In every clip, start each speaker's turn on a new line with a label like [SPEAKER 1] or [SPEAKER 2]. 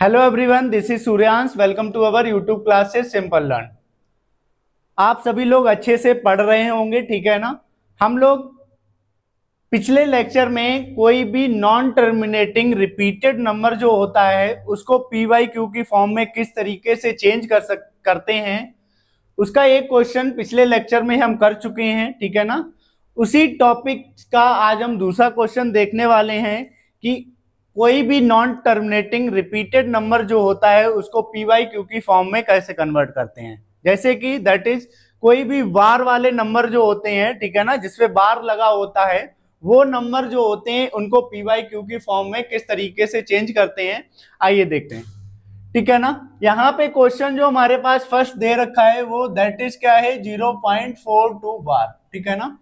[SPEAKER 1] Hello everyone, this is Suryansh. Welcome to our YouTube classes Simple Learn. आप सभी लोग अच्छे से पढ़ रहे होंगे, ठीक है ना। हम लोग पिछले लेक्चर में कोई भी नॉन टर्मिनेटिंग रिपीटेड नंबर जो होता है उसको पी वाई क्यू की फॉर्म में किस तरीके से चेंज करते हैं, उसका एक क्वेश्चन पिछले लेक्चर में हम कर चुके हैं, ठीक है ना। उसी टॉपिक का आज हम दूसरा क्वेश्चन देखने वाले हैं कि कोई भी नॉन टर्मिनेटिंग रिपीटेड नंबर जो होता है उसको पी वाई क्यू की फॉर्म में कैसे कन्वर्ट करते हैं। जैसे कि दैट इज कोई भी बार वाले नंबर जो होते हैं, ठीक है ना, जिसपे बार लगा होता है, वो नंबर जो होते हैं उनको पी वाई क्यू की फॉर्म में किस तरीके से चेंज करते हैं, आइए देखते हैं, ठीक है ना। यहाँ पे क्वेश्चन जो हमारे पास फर्स्ट दे रखा है वो दैट इज क्या है, 0.42 बार, ठीक है ना।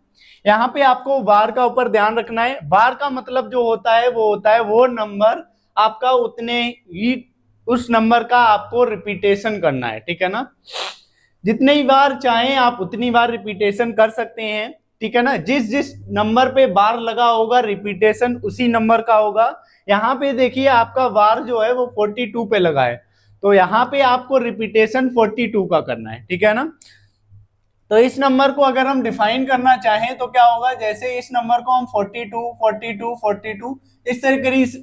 [SPEAKER 1] यहाँ पे आपको बार का ऊपर ध्यान रखना है। बार का मतलब जो होता है वो नंबर आपका उतने ही उस नंबर का आपको रिपीटेशन करना है, ठीक है ना। जितने ही बार चाहें आप उतनी बार रिपीटेशन कर सकते हैं, ठीक है ना। जिस जिस नंबर पे बार लगा होगा रिपीटेशन उसी नंबर का होगा। यहाँ पे देखिए आपका बार जो है वो 42 पे लगा है, तो यहाँ पे आपको रिपीटेशन 42 का करना है, ठीक है ना। तो इस नंबर को अगर हम डिफाइन करना चाहें तो क्या होगा, जैसे इस नंबर को हम 42 42 42 इस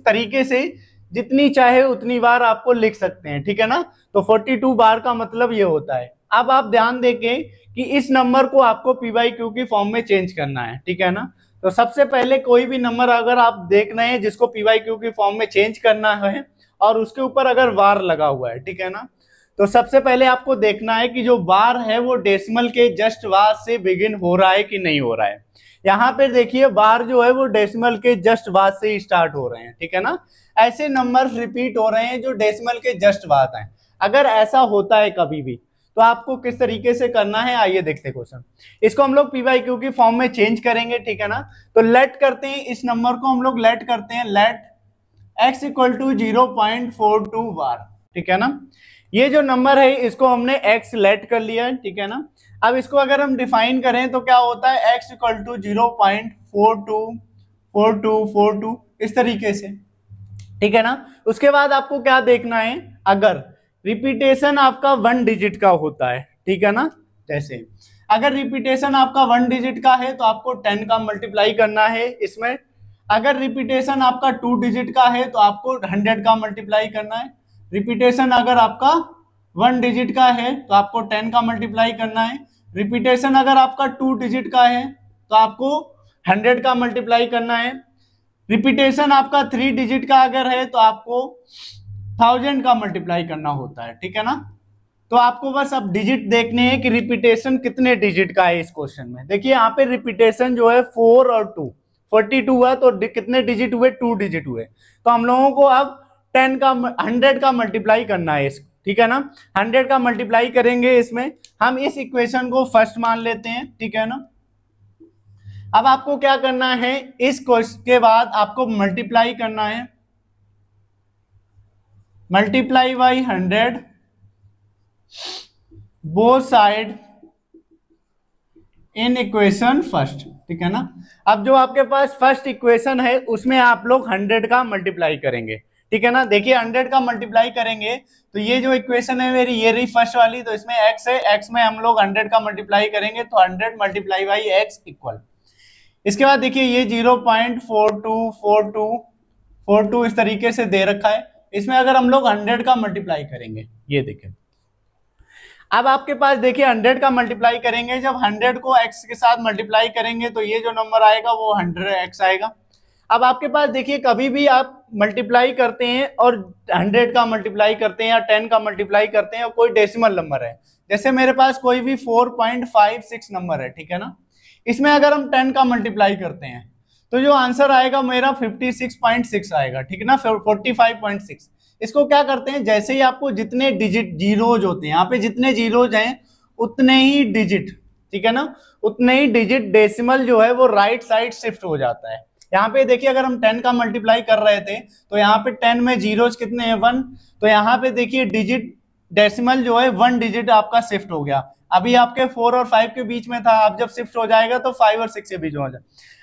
[SPEAKER 1] तरीके से जितनी चाहे उतनी बार आपको लिख सकते हैं, ठीक है ना। तो 42 बार का मतलब ये होता है। अब आप ध्यान देंगे कि इस नंबर को आपको पी वाई क्यू की फॉर्म में चेंज करना है, ठीक है ना। तो सबसे पहले कोई भी नंबर अगर आप देख रहे हैं जिसको पी वाई क्यू की फॉर्म में चेंज करना है और उसके ऊपर अगर बार लगा हुआ है, ठीक है ना, तो सबसे पहले आपको देखना है कि जो बार है वो डेसिमल के जस्ट बाद से बिगिन हो रहा है कि नहीं हो रहा है। यहाँ पे देखिए बार जो है वो डेसिमल के जस्ट बाद से ही स्टार्ट हो रहे हैं, ठीक है ना। ऐसे नंबर्स रिपीट हो रहे हैं जो डेसिमल के जस्ट बाद हैं। अगर ऐसा होता है कभी भी तो आपको किस तरीके से करना है, आइए देखते हैं क्वेश्चन। इसको हम लोग पी वाई क्यू की फॉर्म में चेंज करेंगे, ठीक है ना। तो लेट करते हैं, इस नंबर को हम लोग लेट करते हैं, लेट x इक्वल टू 0.42 बार, ठीक है ना। ये जो नंबर है इसको हमने x लेट कर लिया है, ठीक है ना। अब इसको अगर हम डिफाइन करें तो क्या होता है, x इक्वल टू 0.424242 इस तरीके से, ठीक है ना। उसके बाद आपको क्या देखना है, अगर रिपीटेशन आपका 1 डिजिट का होता है, ठीक है ना। जैसे अगर रिपीटेशन आपका 1 डिजिट का है तो आपको 10 का मल्टीप्लाई करना है इसमें। अगर रिपीटेशन आपका 2 डिजिट का है तो आपको 100 का मल्टीप्लाई करना है। रिपीटेशन अगर आपका 1 डिजिट का है तो आपको 10 का मल्टीप्लाई करना है। रिपीटेशन अगर आपका 2 डिजिट का है तो आपको 100 का मल्टीप्लाई करना है। रिपीटेशन आपका 3 डिजिट का अगर है तो आपको 1000 का मल्टीप्लाई करना होता है, ठीक है ना। तो आपको बस अब डिजिट देखने हैं कि रिपीटेशन कितने डिजिट का है। इस क्वेश्चन में देखिए यहाँ पे रिपीटेशन जो है 4 और 2, 42 हुआ तो कितने डिजिट हुए, 2 डिजिट हुए। तो हम लोगों को अब 10 का 100 का मल्टीप्लाई करना है इसको, ठीक है ना। 100 का मल्टीप्लाई करेंगे इसमें। हम इस इक्वेशन को फर्स्ट मान लेते हैं, ठीक है ना। अब आपको क्या करना है, इस क्वेश्चन के बाद आपको मल्टीप्लाई करना है, multiply by 100 both side in equation first, ठीक है ना। अब जो आपके पास फर्स्ट इक्वेशन है उसमें आप लोग 100 का मल्टीप्लाई करेंगे, ठीक है ना। देखिए 100 का मल्टीप्लाई करेंगे तो ये जो इक्वेशन है मेरी ये रही फर्स्ट वाली, तो इसमें x है, x में हम लोग 100 का मल्टीप्लाई करेंगे तो 100 मल्टीप्लाई बाई x इक्वल। इसके बाद देखिए ये 0.424242 इस तरीके से दे रखा है। इसमें अगर हम लोग 100 का मल्टीप्लाई करेंगे, ये देखिए अब आपके पास देखिए 100 का मल्टीप्लाई करेंगे, जब 100 को x के साथ मल्टीप्लाई करेंगे तो ये जो नंबर आएगा वो 100x आएगा। अब आपके पास देखिए कभी भी आप मल्टीप्लाई करते हैं और 100 का मल्टीप्लाई करते हैं या 10 का मल्टीप्लाई करते हैं और कोई डेसिमल नंबर है, जैसे मेरे पास कोई भी 4.56 नंबर है, ठीक है ना। इसमें अगर हम 10 का मल्टीप्लाई करते हैं तो जो आंसर आएगा मेरा 56.6 आएगा, ठीक है ना, 45.6। इसको क्या करते हैं, जैसे ही आपको जितने डिजिट जीरोज होते हैं, यहाँ पे जितने जीरोज हैं उतने ही डिजिट, ठीक है ना, उतने ही डिजिट डेसिमल जो है वो राइट साइड शिफ्ट हो जाता है। यहाँ पे देखिए अगर हम 10 का मल्टीप्लाई कर रहे थे तो यहाँ पे 10 में जीरोज कितने हैं, 1, तो यहाँ पे देखिए डिजिट डेसिमल जो है 1 डिजिट आपका शिफ्ट हो गया। अभी आपके 4 और 5 के बीच में था, अब जब शिफ्ट हो जाएगा तो 5 और 6 के बीच में हो जाए।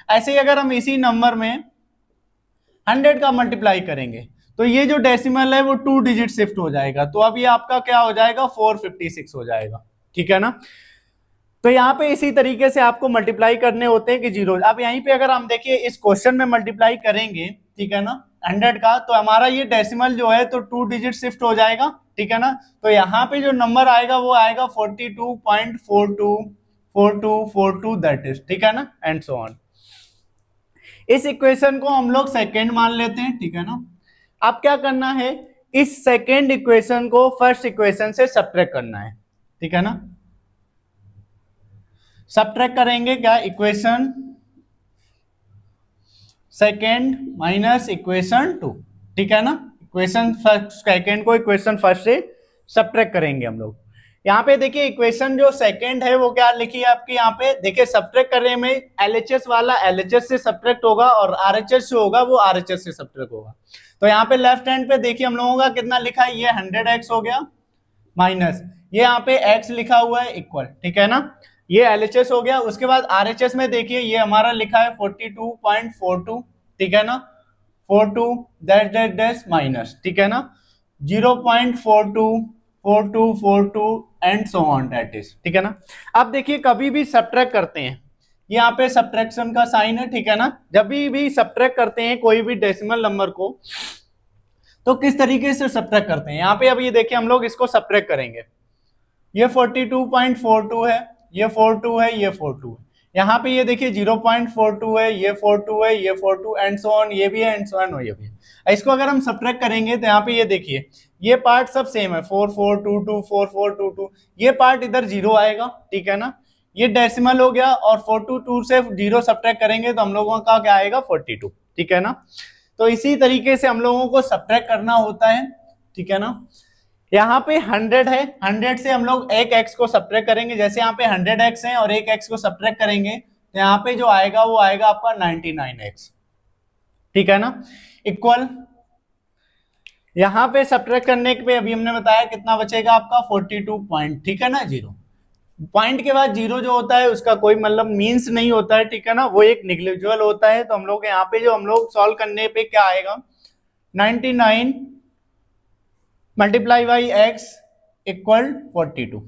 [SPEAKER 1] ऐसे ही अगर हम इसी नंबर में 100 का मल्टीप्लाई करेंगे तो ये जो डेसिमल है वो 2 डिजिट शिफ्ट हो जाएगा, तो अब ये आपका क्या हो जाएगा 456 हो जाएगा, ठीक है ना। तो यहाँ पे इसी तरीके से आपको मल्टीप्लाई करने होते हैं कि जीरो। अब यहीं पे अगर हम देखिए इस क्वेश्चन में मल्टीप्लाई करेंगे, ठीक है ना, 100 का, तो हमारा ये डेसिमल जो है तो 2 डिजिट शिफ्ट हो जाएगा, ठीक है ना। तो यहाँ पे जो नंबर आएगा वो आएगा 42.424242 दैट इज, ठीक है ना, एंड सो ऑन। इस इक्वेशन को हम लोग सेकेंड मान लेते हैं, ठीक है ना। अब क्या करना है, इस सेकेंड इक्वेशन को फर्स्ट इक्वेशन से सब्ट्रैक्ट करना है, ठीक है ना। सब्ट्रैक्ट करेंगे क्या, इक्वेशन सेकेंड माइनस इक्वेशन 2, ठीक है ना। इक्वेशन सेकेंड को इक्वेशन फर्स्ट से सब्ट्रैक्ट करेंगे हम लोग। यहाँ पे देखिए इक्वेशन जो सेकेंड है वो क्या लिखी है आपकी, यहाँ पे देखिए सब्ट्रैक्ट करने में एलएचएस वाला एलएचएस से सब्ट्रैक्ट होगा और आरएचएस जो होगा वो आरएचएस से सब्ट्रैक्ट होगा। तो यहाँ पे लेफ्ट हैंड पे देखिए हम लोगों का कितना लिखा है, ये 100x हो गया माइनस ये यहाँ पे x लिखा हुआ है इक्वल, ठीक है ना, ये एलएचएस हो गया। उसके बाद आरएचएस में देखिए ये हमारा लिखा है 42.42, ठीक है ना, 42 डैश माइनस, ठीक है ना, 0.424242 and so on that is, ठीक है ना। अब देखिए कभी भी सब्ट्रैक्ट करते हैं, यहाँ पे सब्ट्रैक्शन का साइन है, ठीक है ना। जब भी सब्ट्रैक्ट करते हैं कोई भी डेसिमल नंबर को तो किस तरीके से सब्ट्रैक्ट करते हैं, यहाँ पे अब ये देखिए हम लोग इसको सब्ट्रैक्ट करेंगे, ये 42.42 है, ये 42 है, ये 42 है, यहाँ पे ये देखिए 0.42 है, ये 42 है, ये 42 एंड सो ऑन, ये भी है एंड सो ऑन, ये भी है। इसको अगर हम सब्ट्रैक्ट करेंगे तो यहाँ पे ये देखिए ये पार्ट सब सेम है 4422 4422, ये पार्ट इधर जीरो आएगा, ठीक है ना, ये डेसिमल हो गया और 42 से जीरो सब्ट्रैक्ट करेंगे तो हम लोगों का क्या आएगा 42, ठीक है ना। तो इसी तरीके से हम लोगों को सब्ट्रैक्ट करना होता है, ठीक है ना। यहाँ पे 100 है, 100 से हम लोग एक x को सब्ट्रैक्ट करेंगे, जैसे यहाँ पे 100x है और एक x को सब्ट्रैक्ट करेंगे तो यहाँ पे जो आएगा वो आएगा आपका 99x, ठीक है ना, इक्वल यहाँ पे सब्ट्रैक्ट करने पे अभी हमने बताया कितना बचेगा आपका 42 पॉइंट, ठीक है ना। जीरो पॉइंट के बाद जीरो जो होता है उसका कोई मतलब मीन्स नहीं होता है, ठीक है ना, वो एक निग्लिजिबल होता है। तो हम लोग यहाँ पे जो हम लोग सॉल्व करने पे क्या आएगा 99 मल्टीप्लाई बाई x इक्वल 42,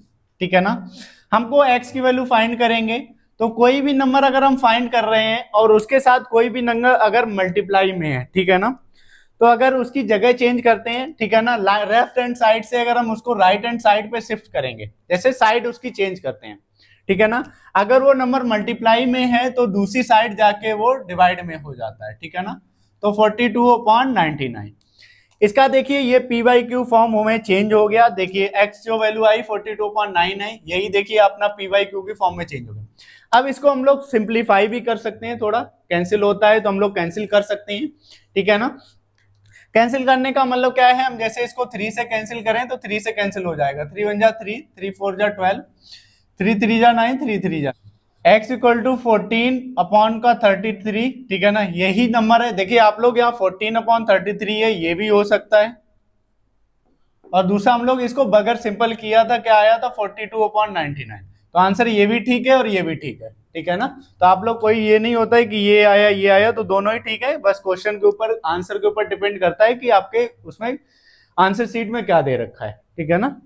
[SPEAKER 1] ठीक है ना। हमको x की वैल्यू फाइंड करेंगे तो कोई भी नंबर अगर हम फाइंड कर रहे हैं और उसके साथ कोई भी नंबर अगर मल्टीप्लाई में है, ठीक है ना, तो अगर उसकी जगह चेंज करते हैं, ठीक है ना, लेफ्ट हैंड साइड से अगर हम उसको राइट हैंड साइड पे शिफ्ट करेंगे, जैसे साइड उसकी चेंज करते हैं, ठीक है ना, अगर वो नंबर मल्टीप्लाई में है तो दूसरी साइड जाके वो डिवाइड में हो जाता है, ठीक है ना। तो 42/99 इसका देखिए ये p बाई क्यू फॉर्म हमें चेंज हो गया, देखिए x जो वैल्यू आई 42.9 है, यही देखिए अपना p बाई क्यू की फॉर्म में चेंज हो गया। अब इसको हम लोग सिंप्लीफाई भी कर सकते हैं, थोड़ा कैंसिल होता है तो हम लोग कैंसिल कर सकते हैं, ठीक है ना। कैंसिल करने का मतलब क्या है, हम जैसे इसको 3 से कैंसिल करें तो 3 से कैंसिल हो जाएगा, 3 1 जा 3, 3 4 जा 12, 3 3 जा 9, 3 3 जा x इक्वल टू 14 अपॉन का 33, ठीक है ना, यही नंबर है। देखिए आप लोग यहाँ 14/33 है, ये भी हो सकता है, और दूसरा हम लोग इसको बगैर सिंपल किया था, क्या आया था 42/99, तो आंसर ये भी ठीक है और ये भी ठीक है, ठीक है ना। तो आप लोग कोई ये नहीं होता है कि ये आया तो दोनों ही ठीक है, बस क्वेश्चन के ऊपर आंसर के ऊपर डिपेंड करता है कि आपके उसमें आंसर शीट में क्या दे रखा है, ठीक है ना।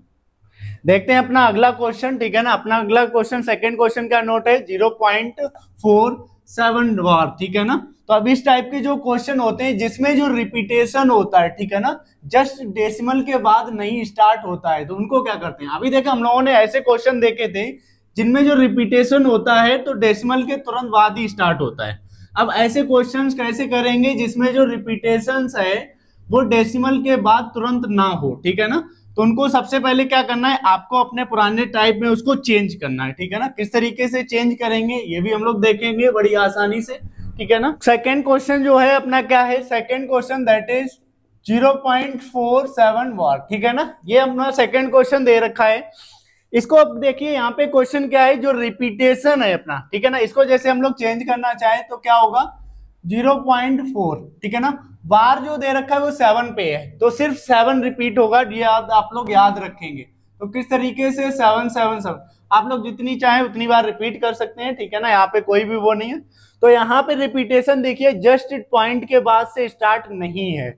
[SPEAKER 1] देखते हैं अपना अगला क्वेश्चन, ठीक है ना। अपना अगला क्वेश्चन सेकंड क्वेश्चन का नोट है 0.47 वार, ठीक है ना। तो अब इस टाइप के जो क्वेश्चन होते हैं जिसमें जो रिपीटेशन होता है, ठीक है ना, जस्ट डेसिमल के बाद नहीं स्टार्ट होता है, तो उनको क्या करते हैं। अभी देखा हम लोगों ने ऐसे क्वेश्चन देखे थे जिनमें जो रिपीटेशन होता है तो डेसिमल के तुरंत बाद ही स्टार्ट होता है। अब ऐसे क्वेश्चंस कैसे करेंगे जिसमें जो रिपीटेशंस है वो डेसिमल के बाद तुरंत ना हो, ठीक है ना। तो उनको सबसे पहले क्या करना है, आपको अपने पुराने टाइप में उसको चेंज करना है, ठीक है ना। किस तरीके से चेंज करेंगे ये भी हम लोग देखेंगे बड़ी आसानी से, ठीक है ना। सेकेंड क्वेश्चन जो है अपना क्या है, सेकेंड क्वेश्चन दैट इज 0.47 वाट, ठीक है ना। ये अपना सेकेंड क्वेश्चन दे रखा है। इसको अब देखिए यहाँ पे क्वेश्चन क्या है, जो रिपीटेशन है अपना, ठीक है ना, इसको जैसे हम लोग चेंज करना चाहे तो क्या होगा 0.4, ठीक है ना। बार जो दे रखा है वो 7 पे है तो सिर्फ 7 रिपीट होगा, ये आप लोग याद रखेंगे। तो किस तरीके से 7 7 7 आप लोग जितनी चाहे उतनी बार रिपीट कर सकते हैं, ठीक है ना, यहाँ पे कोई भी वो नहीं है। तो यहाँ पे रिपीटेशन देखिए जस्ट पॉइंट के बाद से स्टार्ट नहीं है,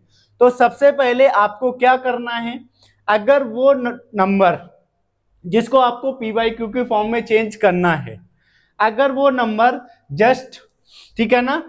[SPEAKER 1] तो सबसे पहले आपको क्या करना है, अगर वो नंबर जिसको आपको पी बाई क्यू के फॉर्म में चेंज करना है, अगर वो नंबर जस्ट, ठीक है ना,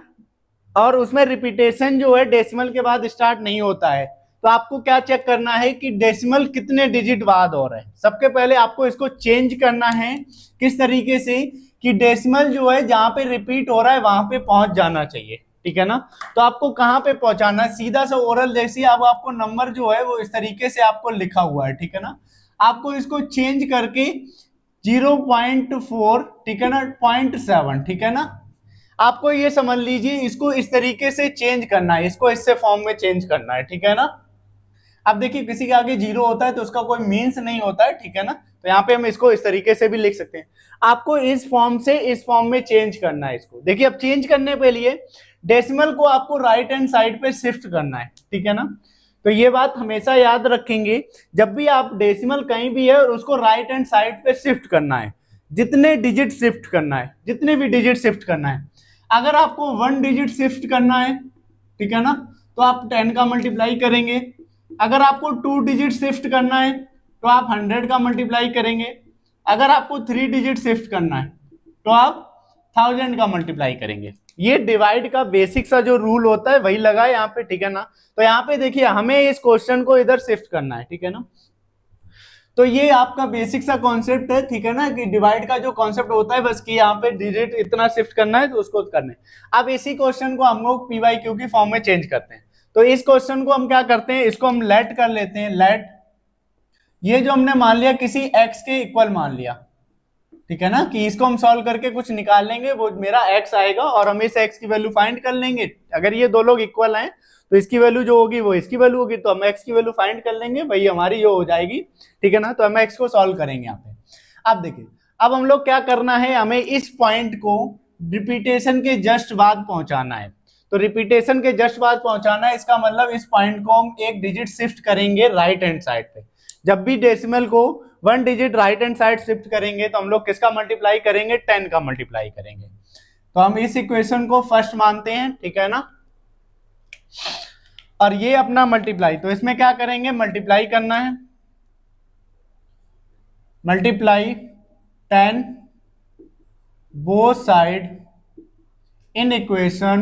[SPEAKER 1] और उसमें रिपीटेशन जो है डेसिमल के बाद स्टार्ट नहीं होता है, तो आपको क्या चेक करना है कि डेसिमल कितने डिजिट बाद हो रहे हैं। सबके पहले आपको इसको चेंज करना है किस तरीके से कि डेसिमल जो है जहां पे रिपीट हो रहा है वहां पे पहुंच जाना चाहिए, ठीक है ना। तो आपको कहां पे पहुंचाना है, सीधा सा ओरल जैसे अब आपको नंबर जो है वो इस तरीके से आपको लिखा हुआ है, ठीक है ना। आपको इसको चेंज करके 0.4, ठीक है ना, 0.7, ठीक है ना, आपको ये समझ लीजिए इसको इस तरीके से चेंज करना है, इसको इससे फॉर्म में चेंज करना है, ठीक है ना। अब देखिए किसी के आगे जीरो होता है तो उसका कोई मीन्स नहीं होता है, ठीक है ना, तो यहाँ पे हम इसको इस तरीके से भी लिख सकते हैं। आपको इस फॉर्म से इस फॉर्म में चेंज करना है इसको। देखिए अब चेंज करने के लिए डेसिमल को आपको राइट हैंड साइड पे शिफ्ट करना है, ठीक है ना। तो ये बात हमेशा याद रखेंगे, जब भी आप डेसिमल कहीं भी है और उसको राइट हैंड साइड पे शिफ्ट करना है, जितने डिजिट शिफ्ट करना है, जितने भी डिजिट शिफ्ट करना है। अगर आपको 1 डिजिट शिफ्ट करना है, ठीक है ना, तो आप 10 का मल्टीप्लाई करेंगे। अगर आपको 2 डिजिट शिफ्ट करना है तो आप 100 का मल्टीप्लाई करेंगे। अगर आपको 3 डिजिट शिफ्ट करना है तो आप 1000 का मल्टीप्लाई करेंगे। ये डिवाइड का बेसिक सा जो रूल होता है वही लगा है यहाँ पे, ठीक है ना। तो यहाँ पे देखिए हमें इस क्वेश्चन को इधर शिफ्ट करना है, ठीक है ना। तो ये आपका बेसिक सा कॉन्सेप्ट है, ठीक है ना, कि डिवाइड का जो कॉन्सेप्ट होता है बस कि यहाँ पे डिजिट इतना शिफ्ट करना है तो उसको करना है। अब इसी क्वेश्चन को हम लोग पी वाई क्यू की फॉर्म में चेंज करते हैं। तो इस क्वेश्चन को हम क्या करते हैं, इसको हम लेट कर लेते हैं, लेट ये जो हमने मान लिया किसी एक्स के इक्वल मान लिया, ठीक है ना, कि इसको हम सॉल्व करके कुछ निकाल लेंगे, वो मेरा एक्स आएगा और हम इस एक्स की वैल्यू फाइंड कर लेंगे। अगर ये दो लोग इक्वल हैं तो इसकी वैल्यू जो होगी वो इसकी वैल्यू होगी, तो हम एक्स की वैल्यू फाइंड कर लेंगे, वही हमारी जो हो जाएगी, ठीक है ना। तो हम एक्स को सॉल्व करेंगे यहाँ पे। अब देखिए अब हम लोग क्या करना है, हमें इस पॉइंट को रिपीटेशन के जस्ट बाद पहुंचाना है। तो रिपीटेशन के जस्ट बाद पहुंचाना है, इसका मतलब इस पॉइंट को हम एक डिजिट शिफ्ट करेंगे राइट हैंड साइड पे। जब भी डेसिमल को 1 digit right hand side shift करेंगे तो हम लोग किसका मल्टीप्लाई करेंगे, 10 का मल्टीप्लाई करेंगे। तो हम इस इक्वेशन को फर्स्ट मानते हैं, ठीक है ना, और ये अपना मल्टीप्लाई, तो इसमें क्या करेंगे, मल्टीप्लाई करना है, multiply 10 both side in equation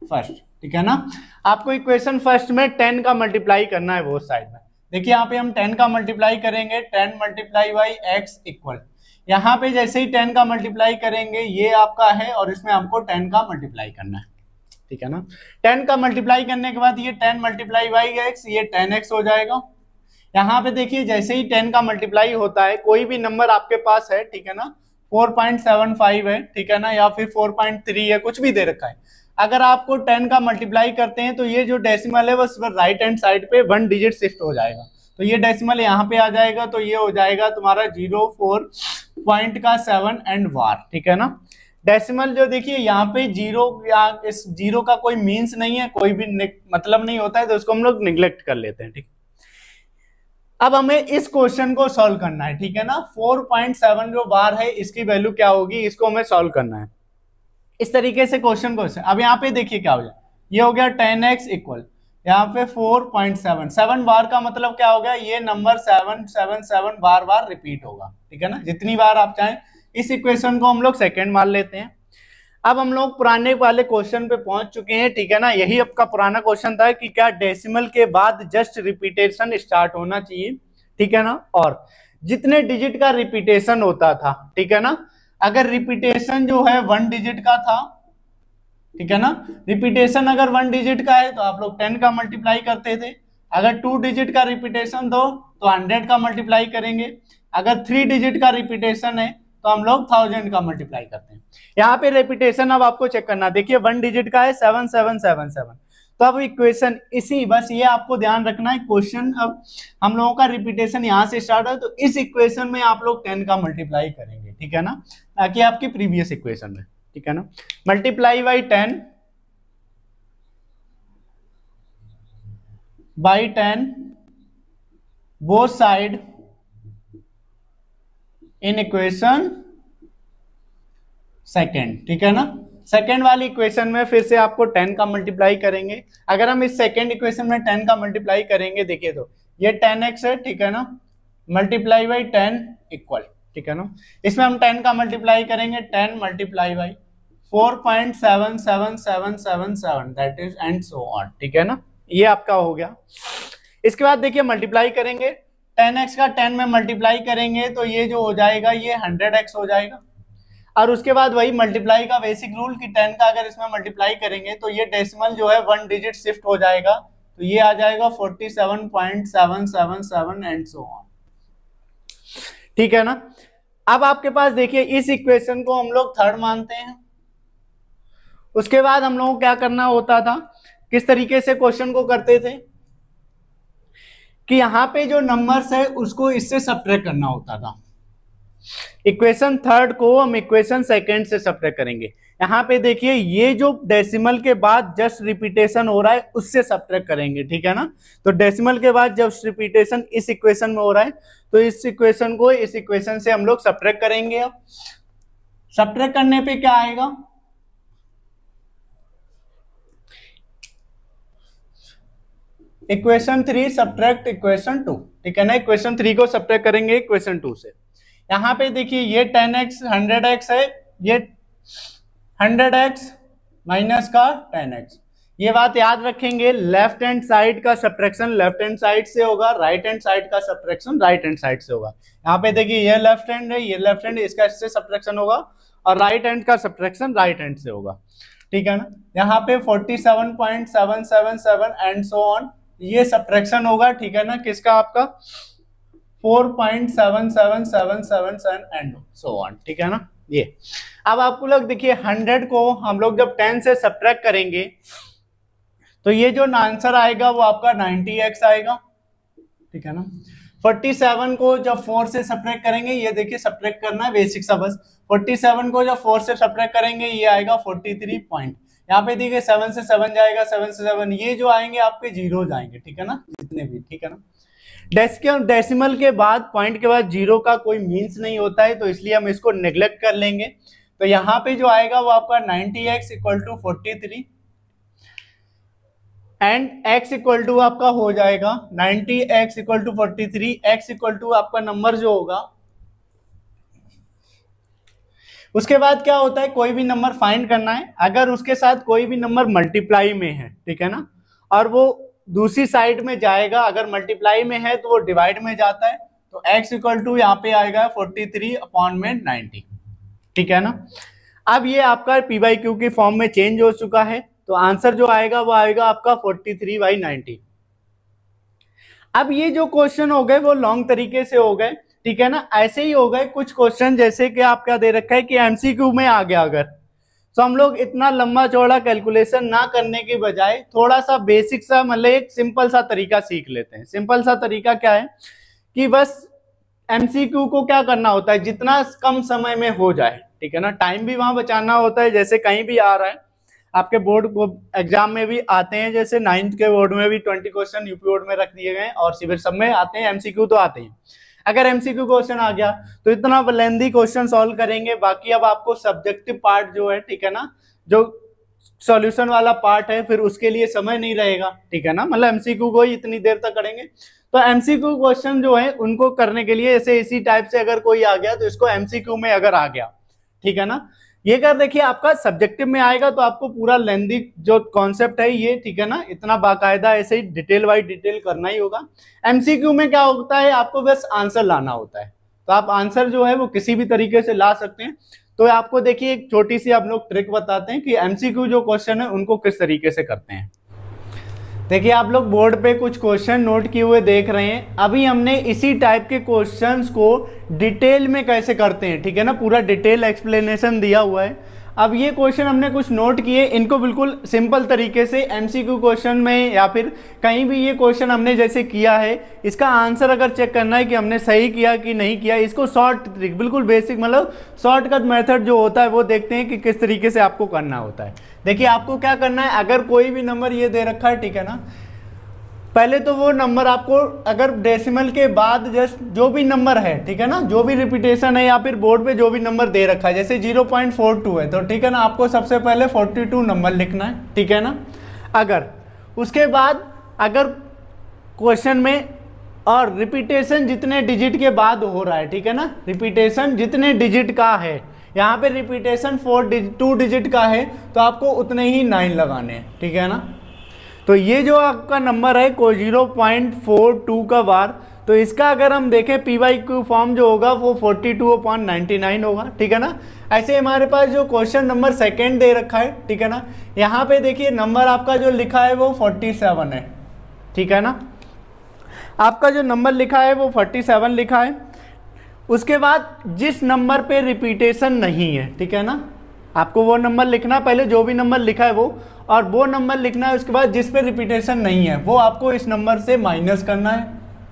[SPEAKER 1] first, ठीक है ना। आपको इक्वेशन फर्स्ट में 10 का मल्टीप्लाई करना है बोथ साइड में। देखिए यहाँ पे हम 10 का मल्टीप्लाई करेंगे, 10 मल्टीप्लाई बाई एक्स इक्वल, यहाँ पे जैसे ही 10 का मल्टीप्लाई करेंगे ये आपका है और इसमें हमको 10 का मल्टीप्लाई करना है, ठीक है ना। 10 का मल्टीप्लाई करने के बाद ये 10 मल्टीप्लाई बाई एक्स, ये 10x हो जाएगा। यहाँ पे देखिए जैसे ही 10 का मल्टीप्लाई होता है, कोई भी नंबर आपके पास है, ठीक है ना, 4.75 है, ठीक है ना, या फिर 4.3 है, कुछ भी दे रखा है, अगर आपको 10 का मल्टीप्लाई करते हैं तो ये जो डेसिमल है वो राइट हैंड साइड पे 1 डिजिट शिफ्ट हो जाएगा। तो ये डेसिमल यहाँ पे आ जाएगा, तो ये हो जाएगा तुम्हारा 0.4 एंड वार, ठीक है ना। डेसिमल जो देखिए यहाँ पे जीरो, या इस जीरो का कोई मीन्स नहीं है, कोई भी मतलब नहीं होता है, तो उसको हम लोग निग्लेक्ट कर लेते हैं, ठीक। अब हमें इस क्वेश्चन को सॉल्व करना है, ठीक है ना। 4.7 जो बार है इसकी वैल्यू क्या होगी, इसको हमें सॉल्व करना है इस तरीके से क्वेश्चन को। अब यहाँ पे देखिए क्या हो जाए, ये हो गया 10x इक्वल यहाँ पे 4.7, 7 बार का मतलब क्या हो गया, ये नंबर 777 बार बार रिपीट होगा, ठीक है ना, जितनी बार आप चाहें। इस इक्वेशन को हम लोग सेकेंड मान लेते हैं। अब हम लोग पुराने वाले क्वेश्चन पे पहुंच चुके हैं, ठीक है ना। यही आपका पुराना क्वेश्चन था कि क्या डेसिमल के बाद जस्ट रिपीटेशन स्टार्ट होना चाहिए, ठीक है ना, और जितने डिजिट का रिपीटेशन होता था, ठीक है ना, अगर रिपीटेशन जो है 1 डिजिट का था, ठीक है ना, रिपीटेशन अगर 1 डिजिट का है तो आप लोग 10 का मल्टीप्लाई करते थे। अगर 2 डिजिट का रिपीटेशन दो तो 100 का मल्टीप्लाई करेंगे। अगर 3 डिजिट का रिपीटेशन है तो हम लोग 1000 का मल्टीप्लाई करते हैं। यहाँ पे रिपीटेशन अब आपको चेक करना, देखिए 1 डिजिट का है 7777, तो अब इक्वेशन इसी, बस ये आपको ध्यान रखना है क्वेश्चन। अब हम लोगों का रिपीटेशन यहाँ से स्टार्ट है, तो इस इक्वेशन में आप लोग 10 का मल्टीप्लाई करेंगे, ठीक है ना, ताकि आपकी प्रीवियस इक्वेशन में, ठीक है ना। Multiply by 10 by 10 both side in equation second, ठीक है ना। सेकेंड वाली इक्वेशन में फिर से आपको 10 का मल्टीप्लाई करेंगे। अगर हम इस सेकेंड इक्वेशन में 10 का मल्टीप्लाई करेंगे, देखिए तो ये 10x है, ठीक है ना, मल्टीप्लाई बाई 10 इक्वल, ठीक है ना, इसमें हम 10 का मल्टीप्लाई करेंगे, 10 multiply by 4.77777 that is and so on, ठीक है ना, ये आपका हो गया। इसके बाद देखिए मल्टीप्लाई करेंगे, 10x का 10 में मल्टीप्लाई करेंगे तो ये जो हो जाएगा ये 100x हो जाएगा। और उसके बाद वही मल्टीप्लाई का बेसिक रूल कि 10 का अगर इसमें मल्टीप्लाई करेंगे तो ये डेसिमल जो है 1 डिजिट शिफ्ट हो जाएगा, तो ये आ जाएगा 47.777 एंड सो ऑन, ठीक है ना। अब आपके पास देखिए इस इक्वेशन को हम लोग थर्ड मानते हैं। उसके बाद हम लोगों को क्या करना होता था, किस तरीके से क्वेश्चन को करते थे कि यहाँ पे जो नंबर्स है उसको इससे सब्ट्रैक्ट करना होता था। इक्वेशन थर्ड को हम इक्वेशन सेकंड से सब्ट्रैक्ट करेंगे। यहाँ पे देखिए ये जो डेसिमल के बाद जस्ट रिपीटेशन हो रहा है उससे सब्ट्रैक्ट करेंगे, ठीक है ना। तो डेसिमल के बाद जब रिपीटेशन इस इक्वेशन में हो रहा है तो इस इक्वेशन को इस इक्वेशन से हम लोग सब्ट्रैक्ट करेंगे। अब सब्ट्रैक्ट करने पे क्या आएगा, इक्वेशन 3 सब्ट्रैक्ट इक्वेशन 2, ठीक है ना। इक्वेशन 3 को सब्ट्रैक्ट करेंगे इक्वेशन 2 से। यहाँ पे देखिए ये 10x 100x है, ये 100x माइनस का 10x, ये बात याद रखेंगे। लेफ्ट हैंड साइड का सब्ट्रैक्शन लेफ्ट हैंड साइड से होगा, राइट हैंड साइड का सब्ट्रैक्शन राइट हैंड साइड से होगा। यहाँ पे देखिए ये लेफ्ट हैंड है, ये लेफ्ट हैंड, इसका इससे सब्ट्रैक्शन होगा और राइट हैंड का सब्ट्रैक्शन राइट हैंड से होगा, ठीक है ना। यहाँ पे 47.777 एंड सो ऑन ये सब्ट्रैक्शन होगा, ठीक है ना, किसका, आपका 4.77777 एंड सो ऑन, ठीक है ना। ये अब आपको लोग देखिए 100 को हम लोग जब 10 से सब्ट्रैक्ट करेंगे तो ये जो आंसर आएगा वो आपका 90x आएगा, ठीक है ना। 47 को जब 4 से सब्ट्रैक्ट करेंगे, ये देखिए सब्ट्रैक्ट करना है बेसिक सा बस, 47 को जब 4 से सब्ट्रैक्ट करेंगे ये आएगा 43 पॉइंट। यहाँ पे देखिए 7 से 7 जाएगा, 7 से 7 ये जो आएंगे आपके जीरो जाएंगे, ठीक है ना, जितने भी, ठीक है ना। डेसिमल के बाद पॉइंट के बाद जीरो का कोई मीन्स नहीं होता है, तो इसलिए हम इसको नेग्लेक्ट कर लेंगे। तो यहाँ पे जो आएगा वो आपका 90x इक्वल टू 43 एंड x इक्वल टू आपका हो जाएगा 90x equal to 43, x equal to आपका नंबर जो होगा। उसके बाद क्या होता है, कोई भी नंबर फाइंड करना है, अगर उसके साथ कोई भी नंबर मल्टीप्लाई में है, ठीक है ना, और वो दूसरी साइड में जाएगा, अगर मल्टीप्लाई में है तो वो डिवाइड में जाता है, तो x इक्वल टू यहाँ पे आएगा 43/90, ठीक है ना। अब ये आपका p/q की फॉर्म में चेंज हो चुका है, तो आंसर जो आएगा वो आएगा आपका 43/90। अब ये जो क्वेश्चन हो गए वो लॉन्ग तरीके से हो गए, ठीक है ना। ऐसे ही हो गए कुछ क्वेश्चन, जैसे कि आप क्या दे रखा है कि एमसीक्यू में आ गया अगर, तो हम लोग इतना लंबा चौड़ा कैलकुलेशन ना करने की बजाय थोड़ा सा बेसिक सा, मतलब एक सिंपल सा तरीका सीख लेते हैं। सिंपल सा तरीका क्या है कि बस एमसीक्यू को क्या करना होता है, जितना कम समय में हो जाए, ठीक है ना, टाइम भी वहां बचाना होता है। जैसे कहीं भी आ रहा है आपके बोर्ड एग्जाम में भी आते हैं, जैसे 9th के बोर्ड में भी 20 क्वेश्चन यूपी बोर्ड में रख दिए गए और सिविल सब में आते हैं, एमसीक्यू तो आते हैं। अगर एमसीक्यू क्वेश्चन आ गया तो इतना लेंथी क्वेश्चन सॉल्व करेंगे, बाकी अब आपको सब्जेक्टिव पार्ट जो है, ठीक है ना, जो सॉल्यूशन वाला पार्ट है, फिर उसके लिए समय नहीं रहेगा, ठीक है ना, मतलब एमसीक्यू को ही इतनी देर तक करेंगे। तो एमसीक्यू क्वेश्चन जो है उनको करने के लिए ऐसे इसी टाइप से अगर कोई आ गया तो इसको एमसीक्यू में अगर आ गया, ठीक है ना, ये कर देखिए आपका सब्जेक्टिव में आएगा तो आपको पूरा लेंथी जो कॉन्सेप्ट है ये, ठीक है ना, इतना बाकायदा ऐसे ही डिटेल वाइज डिटेल करना ही होगा। एमसीक्यू में क्या होता है, आपको बस आंसर लाना होता है, तो आप आंसर जो है वो किसी भी तरीके से ला सकते हैं। तो आपको देखिए एक छोटी सी आप लोग ट्रिक बताते हैं कि एमसीक्यू जो क्वेश्चन है उनको किस तरीके से करते हैं। देखिए आप लोग बोर्ड पे कुछ क्वेश्चन नोट किए हुए देख रहे हैं, अभी हमने इसी टाइप के क्वेश्चंस को डिटेल में कैसे करते हैं, ठीक है ना, पूरा डिटेल एक्सप्लेनेशन दिया हुआ है। अब ये क्वेश्चन हमने कुछ नोट किए, इनको बिल्कुल सिंपल तरीके से एमसीक्यू क्वेश्चन में या फिर कहीं भी ये क्वेश्चन हमने जैसे किया है, इसका आंसर अगर चेक करना है कि हमने सही किया कि नहीं किया, इसको शॉर्ट ट्रिक, बिल्कुल बेसिक, मतलब शॉर्टकट मेथड जो होता है वो देखते हैं कि किस तरीके से आपको करना होता है। देखिए आपको क्या करना है, अगर कोई भी नंबर ये दे रखा है, ठीक है ना, पहले तो वो नंबर आपको अगर डेसिमल के बाद जस्ट जो भी नंबर है, ठीक है ना, जो भी रिपीटेशन है या फिर बोर्ड पे जो भी नंबर दे रखा है, जैसे 0.42 है तो ठीक है ना, आपको सबसे पहले 42 नंबर लिखना है, ठीक है ना। अगर उसके बाद अगर क्वेश्चन में और रिपीटेशन जितने डिजिट के बाद हो रहा है, ठीक है ना, रिपीटेशन जितने डिजिट का है, यहाँ पे रिपीटेशन 2 डिजिट का है तो आपको उतने ही 9 लगाने हैं, ठीक है ना। तो ये जो आपका नंबर है को 0.42 का बार, तो इसका अगर हम देखें PYQ फॉर्म जो होगा वो 42/99 होगा, ठीक है ना। ऐसे हमारे पास जो क्वेश्चन नंबर सेकंड दे रखा है, ठीक है ना, यहाँ पे देखिए नंबर आपका जो लिखा है वो 47 है, ठीक है ना, आपका जो नंबर लिखा है वो 47 लिखा है। उसके बाद जिस नंबर पे रिपीटेशन नहीं है, ठीक है ना, आपको वो नंबर लिखना, पहले जो भी नंबर लिखा है वो, और वो नंबर लिखना है उसके बाद जिस पे रिपीटेशन नहीं है वो आपको इस नंबर से माइनस करना है,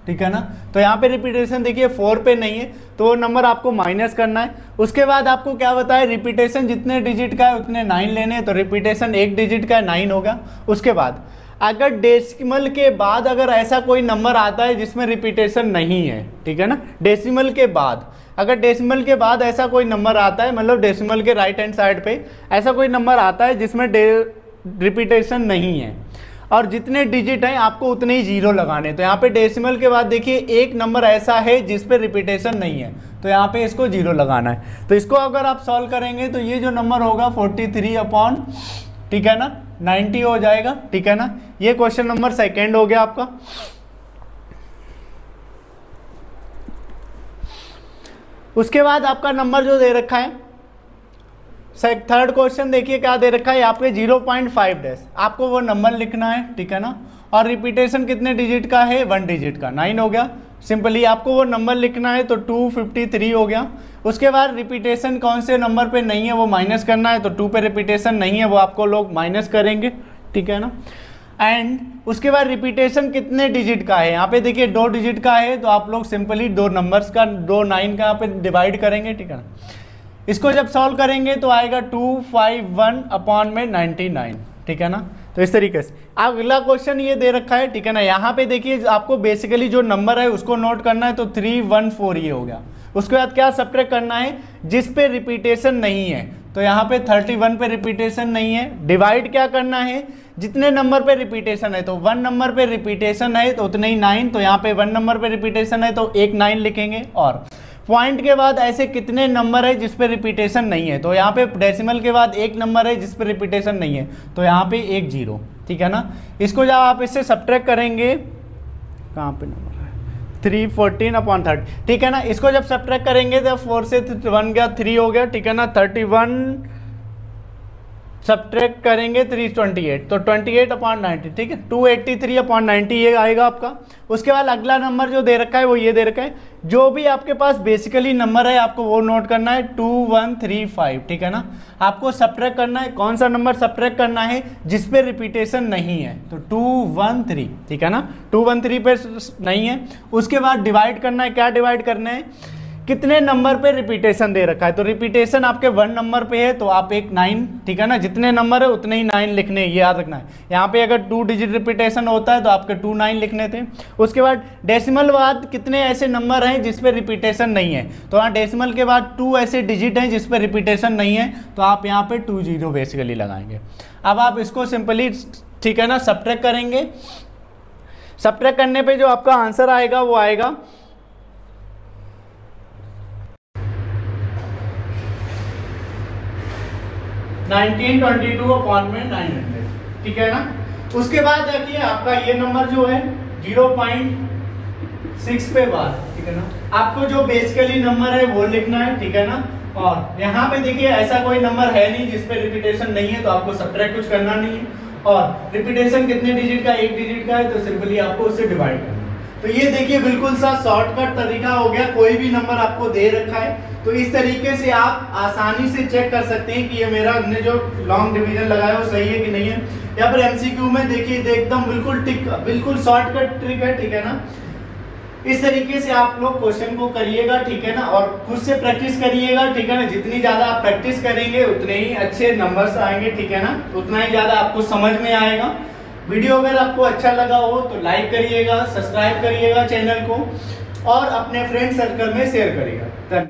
[SPEAKER 1] ठीक है ना। तो यहाँ पे रिपीटेशन देखिए 4 पे नहीं है तो वो नंबर आपको माइनस करना है। उसके बाद आपको क्या बताया, रिपीटेशन जितने डिजिट का है उतने 9 लेने हैं, तो रिपीटेशन 1 डिजिट का है 9 होगा। उसके बाद अगर डेसिमल के बाद अगर ऐसा कोई नंबर आता है जिसमें रिपीटेशन नहीं है, ठीक है ना, डेसिमल के बाद अगर डेसिमल के बाद ऐसा कोई नंबर आता है, मतलब डेसिमल के राइट हैंड साइड पे ऐसा कोई नंबर आता है जिसमें रिपीटेशन नहीं है और जितने डिजिट हैं आपको उतने ही 0 लगाने, तो यहाँ पे डेसिमल के बाद देखिए एक नंबर ऐसा है जिस पे रिपीटेशन नहीं है तो यहाँ पे इसको 0 लगाना है। तो इसको अगर आप सॉल्व करेंगे तो ये जो नंबर होगा 43 ठीक है ना 90 हो जाएगा, ठीक है ना। ये क्वेश्चन नंबर सेकेंड हो गया आपका। उसके बाद आपका नंबर जो दे रखा है थर्ड क्वेश्चन देखिए क्या दे रखा है, आपके 0.5 आपको वो नंबर लिखना है, ठीक है ना, और रिपीटेशन कितने डिजिट का है, 1 डिजिट का, 9 हो गया। सिंपली आपको वो नंबर लिखना है तो 253 हो गया। उसके बाद रिपीटेशन कौन से नंबर पे नहीं है वो माइनस करना है, तो 2 पे रिपीटेशन नहीं है वो आपको लोग माइनस करेंगे, ठीक है ना। एंड उसके बाद रिपीटेशन कितने डिजिट का है, यहाँ पे देखिए 2 डिजिट का है तो आप लोग सिंपली 2 नंबर्स का 2 9 का यहाँ पे डिवाइड करेंगे, ठीक है ना। इसको जब सॉल्व करेंगे तो आएगा 251/99, ठीक है ना। तो इस तरीके से अगला क्वेश्चन ये दे रखा है, ठीक है ना। यहाँ पे देखिए आपको बेसिकली जो नंबर है उसको नोट करना है, तो 314 ये हो गया। उसके बाद क्या सब्ट्रैक्ट करना है, जिस पे रिपीटेशन नहीं है, तो यहाँ पे 31 पे रिपीटेशन नहीं है। डिवाइड क्या करना है, जितने नंबर पे रिपीटेशन है, तो 1 नंबर पे रिपीटेशन है तो उतने ही 9, तो यहाँ पे 1 नंबर पे रिपीटेशन है तो एक 9 लिखेंगे। और पॉइंट के बाद ऐसे कितने नंबर है जिस पे रिपीटेशन नहीं है, तो यहाँ पे डेसिमल के बाद एक नंबर है जिस पे रिपीटेशन नहीं है तो यहाँ पे एक 0, ठीक है ना। इसको जब आप इससे सब्ट्रैक्ट करेंगे, कहाँ पे नंबर है, 314/30, ठीक है ना। इसको जब सब्ट्रैक्ट करेंगे तो 4 से 1 गया 3 हो गया, ठीक है ना। 31 सब्ट्रैक्ट करेंगे 328 तो 28/90, ठीक है। 283/90 ये आएगा आपका। उसके बाद अगला नंबर जो दे रखा है वो ये दे रखा है, जो भी आपके पास बेसिकली नंबर है आपको वो नोट करना है, 2135, ठीक है ना। आपको सब्ट्रैक्ट करना है, कौन सा नंबर सब्ट्रैक्ट करना है जिस पे रिपीटेशन नहीं है, तो 213, ठीक है ना। 213 पे नहीं है। उसके बाद डिवाइड करना है, क्या डिवाइड करना है, कितने नंबर पे रिपीटेशन दे रखा है, तो रिपीटेशन आपके 1 नंबर पे है तो आप एक 9, ठीक है ना, जितने नंबर है उतने ही 9 लिखने, ये याद रखना है। यहाँ पे अगर 2 डिजिट रिपीटेशन होता है तो आपके 2 9 लिखने थे। उसके बाद डेसिमल बाद कितने ऐसे नंबर हैं जिस पे रिपीटेशन नहीं है, तो यहाँ डेसिमल के बाद 2 ऐसे डिजिट हैं जिस पे रिपीटेशन नहीं है तो आप यहाँ पे 20 बेसिकली लगाएंगे। अब आप इसको सिंपली, ठीक है ना, सब्ट्रैक्ट करेंगे। सब्ट्रैक्ट करने पर जो आपका आंसर आएगा वो आएगा 1922/900, ठीक है ना। उसके बाद देखिए आपका ये नंबर जो है 0.6 पे बार, ठीक है ना। आपको जो बेसिकली नंबर है वो लिखना है, ठीक है ना। और यहाँ पे देखिए ऐसा कोई नंबर है नहीं जिस पे रिपीटेशन नहीं है तो आपको सब्ट्रैक्ट कुछ करना नहीं है। और रिपीटेशन कितने डिजिट का, 1 डिजिट का है तो सिंपली आपको उससे डिवाइड करना है। तो ये देखिए बिल्कुल सा शॉर्टकट तरीका हो गया। कोई भी नंबर आपको दे रखा है तो इस तरीके से आप आसानी से चेक कर सकते हैं कि ये मेरा हमने जो लॉन्ग डिवीजन लगाया वो सही है कि नहीं है। या फिर एमसीक्यू में देखिए एकदम बिल्कुल टिक, बिल्कुल शॉर्टकट ट्रिक है, ठीक है ना। इस तरीके से आप लोग क्वेश्चन को करिएगा, ठीक है ना, और खुद से प्रैक्टिस करिएगा, ठीक है ना। जितनी ज्यादा आप प्रैक्टिस करेंगे उतने ही अच्छे नंबर्स आएंगे, ठीक है ना, उतना ही ज्यादा आपको समझ में आएगा। वीडियो अगर आपको अच्छा लगा हो तो लाइक करिएगा, सब्सक्राइब करिएगा चैनल को और अपने फ्रेंड सर्कल में शेयर करिएगा। धन्यवाद।